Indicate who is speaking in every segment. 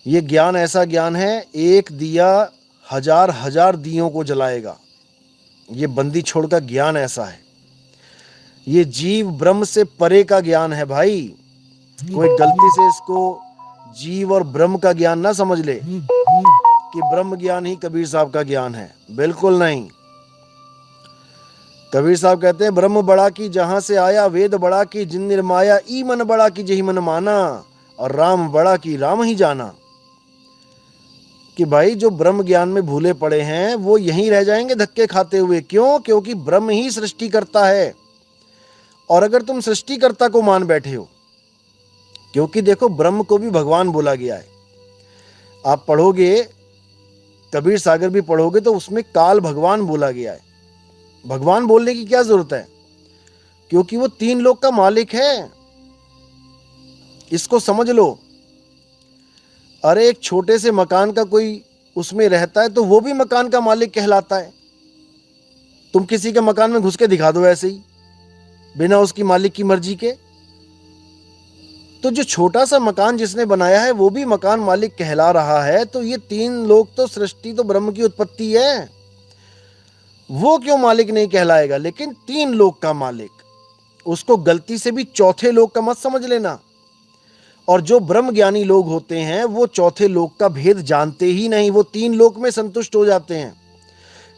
Speaker 1: ये ज्ञान ऐसा ज्ञान है, एक दिया हजार हजार दियों को जलाएगा। ये बंदी छोड़ का ज्ञान ऐसा है। ये जीव ब्रह्म से परे का ज्ञान है भाई। कोई गलती से इसको जीव और ब्रह्म का ज्ञान ना समझ ले कि ब्रह्म ज्ञान ही कबीर साहब का ज्ञान है। बिल्कुल नहीं। कबीर साहब कहते हैं ब्रह्म बड़ा की जहां से आया, वेद बड़ा की जिन निर्माया, ई मन बड़ा की जही मन माना, और राम बड़ा की राम ही जाना। कि भाई जो ब्रह्म ज्ञान में भूले पड़े हैं वो यहीं रह जाएंगे धक्के खाते हुए। क्यों? क्योंकि ब्रह्म ही सृष्टि करता है। और अगर तुम सृष्टिकर्ता को मान बैठे हो, क्योंकि देखो ब्रह्म को भी भगवान बोला गया है। आप पढ़ोगे, कबीर सागर भी पढ़ोगे तो उसमें काल भगवान बोला गया है। भगवान बोलने की क्या जरूरत है? क्योंकि वो तीन लोक का मालिक है। इसको समझ लो। अरे एक छोटे से मकान का कोई उसमें रहता है तो वो भी मकान का मालिक कहलाता है। तुम किसी के मकान में घुस के दिखा दो ऐसे ही, बिना उसकी मालिक की मर्जी के। तो जो छोटा सा मकान जिसने बनाया है वो भी मकान मालिक कहला रहा है। तो ये तीन लोग तो सृष्टि तो ब्रह्म की उत्पत्ति है। वो क्यों मालिक नहीं कहलाएगा? लेकिन तीन लोग का मालिक, उसको गलती से भी चौथे लोग का मत समझ लेना। और जो ब्रह्म ज्ञानी लोग होते हैं वो चौथे लोक का भेद जानते ही नहीं। वो तीन लोक में संतुष्ट हो जाते हैं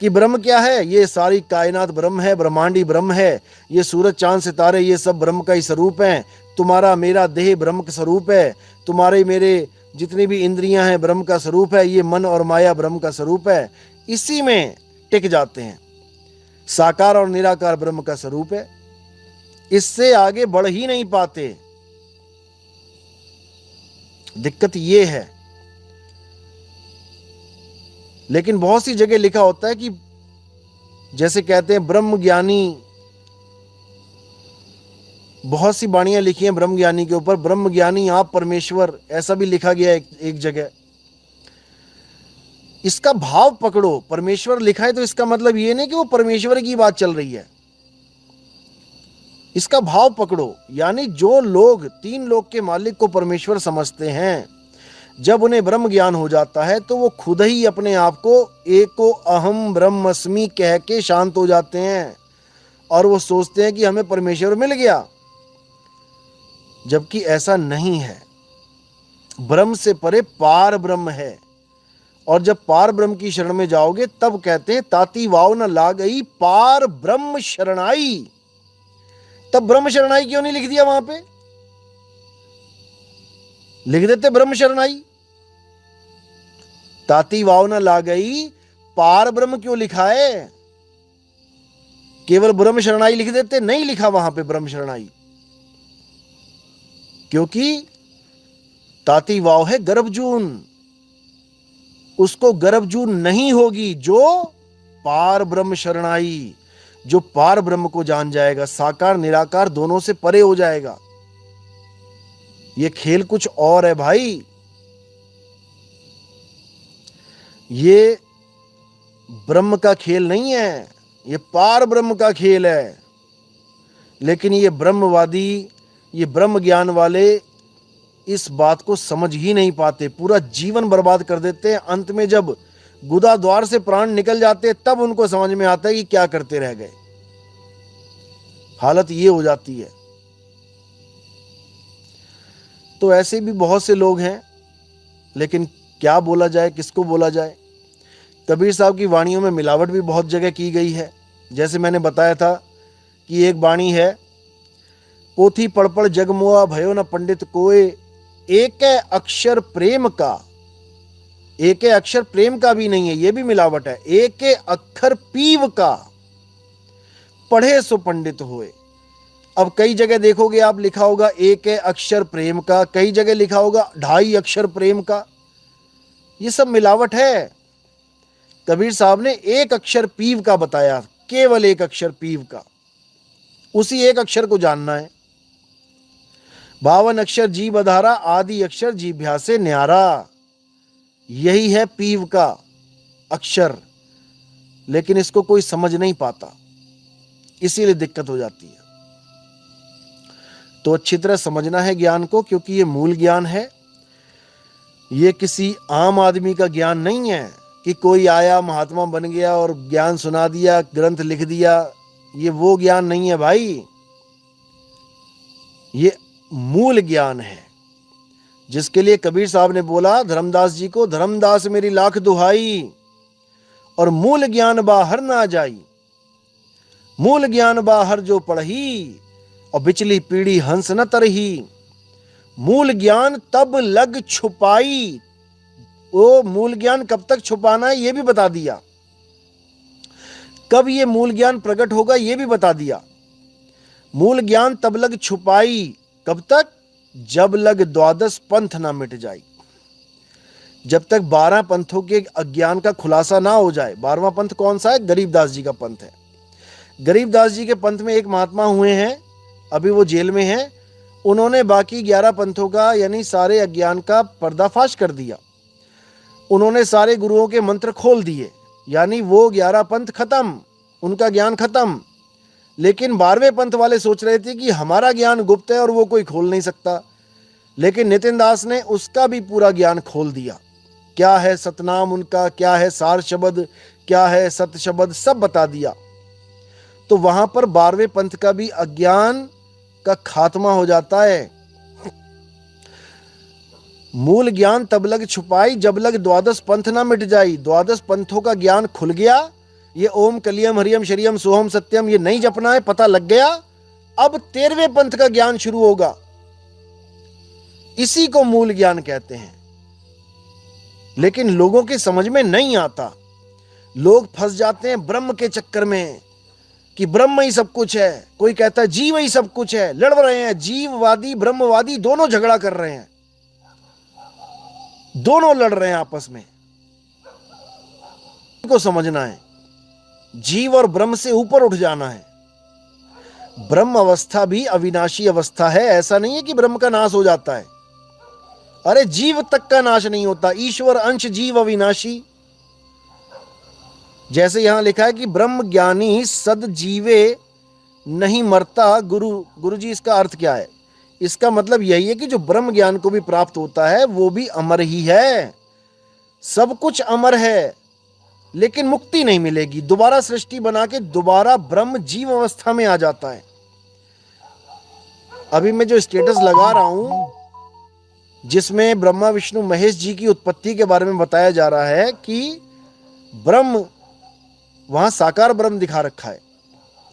Speaker 1: कि ब्रह्म क्या है, ये सारी कायनात ब्रह्म है, ब्रह्मांडी ब्रह्म है, ये सूरज चांद सितारे ये सब ब्रह्म का ही स्वरूप हैं, तुम्हारा मेरा देह ब्रह्म का स्वरूप है, तुम्हारे मेरे जितनी भी इंद्रियां हैं ब्रह्म का स्वरूप है, ये मन और माया ब्रह्म का स्वरूप है। इसी में टिक जाते हैं। साकार और निराकार ब्रह्म का स्वरूप है। इससे आगे बढ़ ही नहीं पाते। दिक्कत ये है। लेकिन बहुत सी जगह लिखा होता है कि जैसे कहते हैं ब्रह्म ज्ञानी, बहुत सी वाणियां लिखी हैं ब्रह्म ज्ञानी के ऊपर, ब्रह्म ज्ञानी आप परमेश्वर, ऐसा भी लिखा गया है एक जगह। इसका भाव पकड़ो। परमेश्वर लिखा है तो इसका मतलब ये नहीं कि वो परमेश्वर की बात चल रही है। इसका भाव पकड़ो। यानी जो लोग तीन लोक के मालिक को परमेश्वर समझते हैं, जब उन्हें ब्रह्म ज्ञान हो जाता है तो वो खुद ही अपने आप को एको अहम ब्रह्मस्मि कह के शांत हो जाते हैं और वो सोचते हैं कि हमें परमेश्वर मिल गया। जबकि ऐसा नहीं है। ब्रह्म से परे पार ब्रह्म है। और जब पार ब्रह्म की शरण में जाओगे तब कहते हैं ताती वाव न ला गई पार ब्रह्म शरणाई। तब ब्रह्म शरणाई क्यों नहीं लिख दिया वहां पे? लिख देते ब्रह्म शरणाई। ताती वाव न ला गई, पार ब्रह्म क्यों लिखा है? केवल ब्रह्म शरणाई लिख देते। नहीं लिखा वहां पे ब्रह्म शरणाई, क्योंकि ताती वाव है गर्भजून। उसको गर्भजून नहीं होगी जो पार ब्रह्म शरणाई, जो पार ब्रह्म को जान जाएगा, साकार निराकार दोनों से परे हो जाएगा। ये खेल कुछ और है भाई। ये ब्रह्म का खेल नहीं है, ये पार ब्रह्म का खेल है। लेकिन ये ब्रह्मवादी, ये ब्रह्म ज्ञान वाले इस बात को समझ ही नहीं पाते। पूरा जीवन बर्बाद कर देते हैं। अंत में जब गुदा द्वार से प्राण निकल जाते हैं तब उनको समझ में आता है कि क्या करते रह गए। हालत ये हो जाती है। तो ऐसे भी बहुत से लोग हैं, लेकिन क्या बोला जाए, किसको बोला जाए? कबीर साहब की वाणियों में मिलावट भी बहुत जगह की गई है। जैसे मैंने बताया था कि एक वाणी है, पोथी पढ़ पढ़ जगमुआ भयो न पंडित कोय, एक अक्षर प्रेम का। एक अक्षर प्रेम का भी नहीं है, यह भी मिलावट है। एक अक्षर पीव का, पढ़े सो पंडित होए। अब कई जगह देखोगे आप लिखा होगा एक अक्षर प्रेम का, कई जगह लिखा होगा 2.5 अक्षर प्रेम का। ये सब मिलावट है। कबीर साहब ने एक अक्षर पीव का बताया, केवल एक अक्षर पीव का। उसी एक अक्षर को जानना है। 52 अक्षर जीव अधारा, आदि अक्षर जीभ्या से न्यारा। यही है पीव का अक्षर। लेकिन इसको कोई समझ नहीं पाता, इसीलिए दिक्कत हो जाती है। तो अच्छी तरह समझना है ज्ञान को, क्योंकि ये मूल ज्ञान है। ये किसी आम आदमी का ज्ञान नहीं है कि कोई आया महात्मा बन गया और ज्ञान सुना दिया, ग्रंथ लिख दिया। ये वो ज्ञान नहीं है भाई, ये मूल ज्ञान है, जिसके लिए कबीर साहब ने बोला धर्मदास जी को, धर्मदास मेरी लाख दुहाई और मूल ज्ञान बाहर ना जाई, मूल ज्ञान बाहर जो पढ़ी और बिचली पीढ़ी हंस न तरही, मूल ज्ञान तब लग छुपाई। वो मूल ज्ञान कब तक छुपाना है ये भी बता दिया, कब ये मूल ज्ञान प्रकट होगा ये भी बता दिया। मूल ज्ञान तब लग छुपाई, कब तक? जब लग द्वादश पंथ ना मिट जाए, जब तक 12 पंथों के अज्ञान का खुलासा ना हो जाए। 12वां पंथ कौन सा है? गरीबदास जी का पंथ है। गरीबदास जी के पंथ में एक महात्मा हुए हैं, अभी वो जेल में हैं। उन्होंने बाकी 11 पंथों का यानी सारे अज्ञान का पर्दाफाश कर दिया। उन्होंने सारे गुरुओं के मंत्र खोल दिए, यानी वो 11 पंथ खत्म, उनका ज्ञान खत्म। लेकिन 12वें पंथ वाले सोच रहे थे कि हमारा ज्ञान गुप्त है और वो कोई खोल नहीं सकता। लेकिन नितिन दास ने उसका भी पूरा ज्ञान खोल दिया। क्या है सतनाम उनका, क्या है सार शब्द, क्या है सत शब्द, सब बता दिया। तो वहां पर 12वें पंथ का भी अज्ञान का खात्मा हो जाता है। मूल ज्ञान तब लग छुपाई जब लग द्वादश पंथ ना मिट जाई। द्वादश पंथों का ज्ञान खुल गया। ये ओम कलियम हरियम शरियम सोहम सत्यम ये नहीं जपना है, पता लग गया। अब 13वें पंथ का ज्ञान शुरू होगा, इसी को मूल ज्ञान कहते हैं। लेकिन लोगों की समझ में नहीं आता, लोग फंस जाते हैं ब्रह्म के चक्कर में कि ब्रह्म ही सब कुछ है। कोई कहता है जीव ही सब कुछ है। लड़ रहे हैं, जीववादी ब्रह्मवादी दोनों झगड़ा कर रहे हैं, दोनों लड़ रहे हैं आपस में। को समझना है, जीव और ब्रह्म से ऊपर उठ जाना है। ब्रह्म अवस्था भी अविनाशी अवस्था है, ऐसा नहीं है कि ब्रह्म का नाश हो जाता है। अरे जीव तक का नाश नहीं होता, ईश्वर अंश जीव अविनाशी। जैसे यहां लिखा है कि ब्रह्म ज्ञानी सद जीवे नहीं मरता। गुरु जी इसका अर्थ क्या है? इसका मतलब यही है कि जो ब्रह्म ज्ञान को भी प्राप्त होता है वो भी अमर ही है। सब कुछ अमर है, लेकिन मुक्ति नहीं मिलेगी। दोबारा सृष्टि बना के दोबारा ब्रह्म जीव अवस्था में आ जाता है। अभी मैं जो स्टेटस लगा रहा हूं, जिसमें ब्रह्मा विष्णु महेश जी की उत्पत्ति के बारे में बताया जा रहा है कि ब्रह्म, वहां साकार ब्रह्म दिखा रखा है,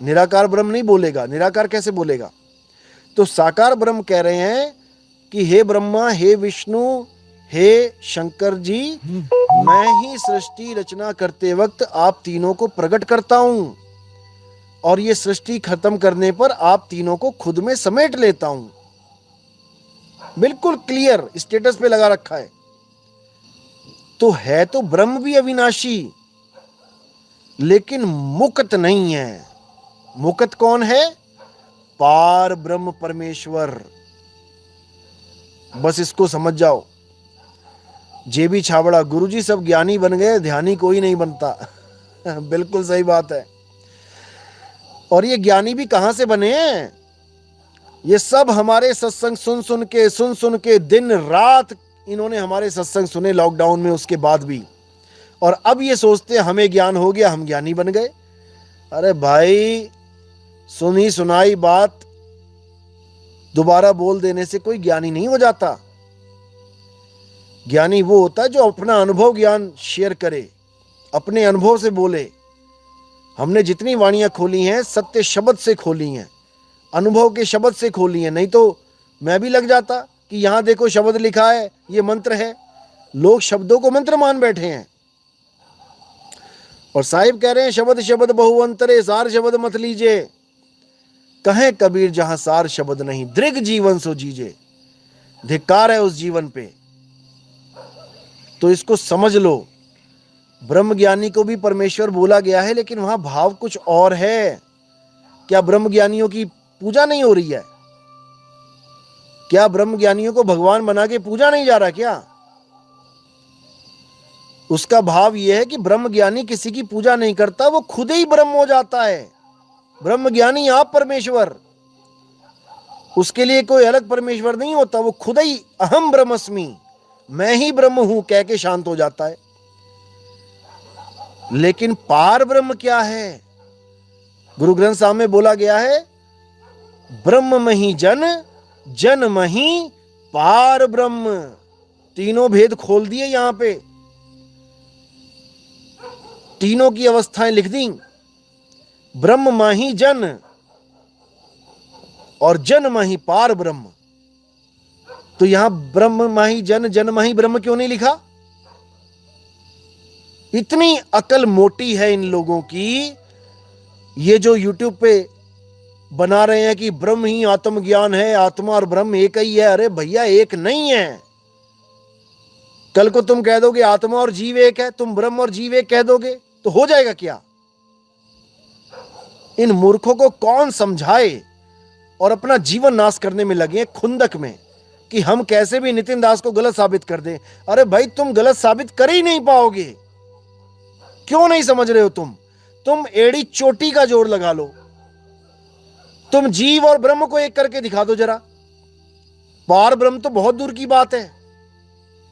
Speaker 1: निराकार ब्रह्म नहीं बोलेगा। निराकार कैसे बोलेगा? तो साकार ब्रह्म कह रहे हैं कि हे ब्रह्मा, हे विष्णु, हे शंकर जी, मैं ही सृष्टि रचना करते वक्त आप तीनों को प्रकट करता हूं और ये सृष्टि खत्म करने पर आप तीनों को खुद में समेट लेता हूं। बिल्कुल क्लियर स्टेटस पे लगा रखा है। तो है तो ब्रह्म भी अविनाशी, लेकिन मुक्त नहीं है। मुक्त कौन है? पार ब्रह्म परमेश्वर। बस इसको समझ जाओ। जेबी छाबड़ा, गुरुजी सब ज्ञानी बन गए, ध्यानी कोई नहीं बनता। बिल्कुल सही बात है। और ये ज्ञानी भी कहां से बने हैं? ये सब हमारे सत्संग सुन सुन के दिन रात इन्होंने हमारे सत्संग सुने लॉकडाउन में, उसके बाद भी। और अब ये सोचते हैं हमें ज्ञान हो गया, हम ज्ञानी बन गए। अरे भाई, सुनी सुनाई बात दोबारा बोल देने से कोई ज्ञानी नहीं हो जाता। ज्ञानी वो होता है जो अपना अनुभव ज्ञान शेयर करे, अपने अनुभव से बोले। हमने जितनी वाणियां खोली हैं सत्य शब्द से खोली हैं, अनुभव के शब्द से खोली हैं। नहीं तो मैं भी लग जाता कि यहां देखो शब्द लिखा है, ये मंत्र है। लोग शब्दों को मंत्र मान बैठे हैं। और साहिब कह रहे हैं शब्द शब्द बहुअंतरे, सार शब्द मत लीजिए। कहें कबीर जहां सार शब्द नहीं, दृग जीवन सो जीजे। धिक्कार है उस जीवन पे। तो इसको समझ लो, ब्रह्म ज्ञानी को भी परमेश्वर बोला गया है, लेकिन वहां भाव कुछ और है। क्या ब्रह्म ज्ञानियों की पूजा नहीं हो रही है? क्या ब्रह्म ज्ञानियों को भगवान बना के पूजा नहीं जा रहा क्या? उसका भाव यह है कि ब्रह्म ज्ञानी किसी की पूजा नहीं करता, वो खुद ही ब्रह्म हो जाता है। ब्रह्म ज्ञानी आप परमेश्वर, उसके लिए कोई अलग परमेश्वर नहीं होता, वो खुद ही अहम ब्रह्मस्मि, मैं ही ब्रह्म हूं कह के शांत हो जाता है। लेकिन पार ब्रह्म क्या है? गुरु ग्रंथ साहब में बोला गया है, ब्रह्म मही जन, जन मही पार ब्रह्म। तीनों भेद खोल दिए यहां पे, तीनों की अवस्थाएं लिख दी। ब्रह्म माही जन और जन माही पार ब्रह्म। तो यहां ब्रह्म माही जन, जन माही ब्रह्म क्यों नहीं लिखा? इतनी अकल मोटी है इन लोगों की। ये जो YouTube पे बना रहे हैं कि ब्रह्म ही आत्मज्ञान है, आत्मा और ब्रह्म एक ही है। अरे भैया एक नहीं है। कल को तुम कह दोगे आत्मा और जीव एक है, तुम ब्रह्म और जीव एक कह दोगे तो हो जाएगा क्या? इन मूर्खों को कौन समझाए, और अपना जीवन नाश करने में लगे खुंदक में कि हम कैसे भी नितिन दास को गलत साबित कर दें। अरे भाई तुम गलत साबित कर ही नहीं पाओगे। क्यों नहीं समझ रहे हो? तुम एड़ी चोटी का जोर लगा लो, तुम जीव और ब्रह्म को एक करके दिखा दो जरा। पार ब्रह्म तो बहुत दूर की बात है।